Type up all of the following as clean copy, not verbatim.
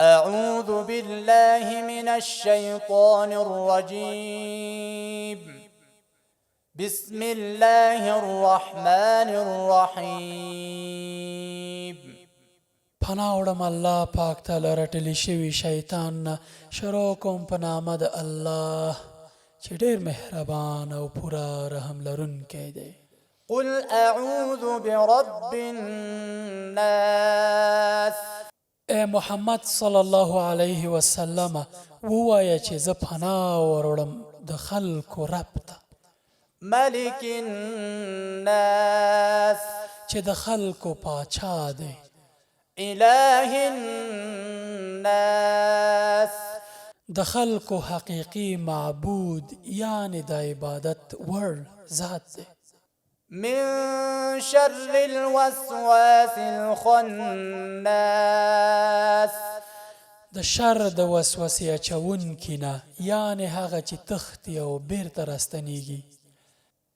أعوذ بالله من الشيطان الرجيم بسم الله الرحمن الرحيم پناه وړم الله پاک ته له رټلې شوي شیطان نه. شروع کوم په نامه د الله چې ډېر مهربان او پوره رحم لرونکی دی. قل أعوذ برب الناس. ای محمد صلی الله علیه وسلم ووایه چې زه پناه وروړم د خلکو رب ته، ملك الناس، چې د خلکو پاچا دی. إله الناس، د خلکو حقیقي معبود یعنی د عبادت وړ ذات دی. من شر الوسواس الخناس، د شر د وسوسې اچونکي نه یعنی هغه چې تښتي او بیرته راستنیږي.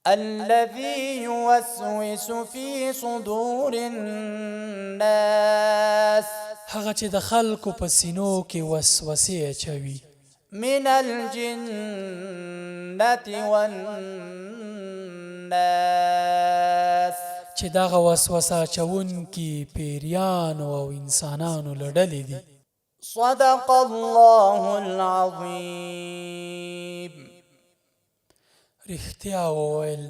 الذي يوسوس في صدور الناس، هغه چې د خلکو په سینو کې وسوسې اچوي. من الجنة والناس، چې دغه وسوسه اچونکي پیریانو او انسانانو له ډلې دي. صدق الله العظيم. رښتیا وویل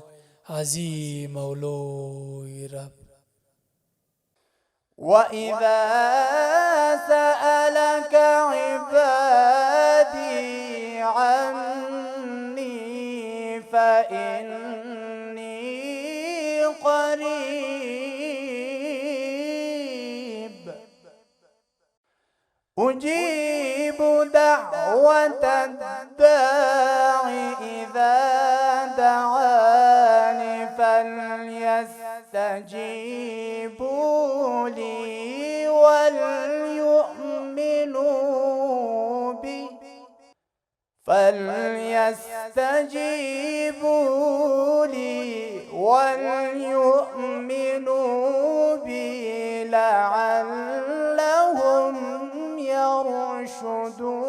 عظیم او لوی رب. وإذا سألك عبادي عني فإني قريب أجيب دعوة الداع إذا دعاني فليستجيبوا لي وليؤمنوا بي لعلهم يرشدون.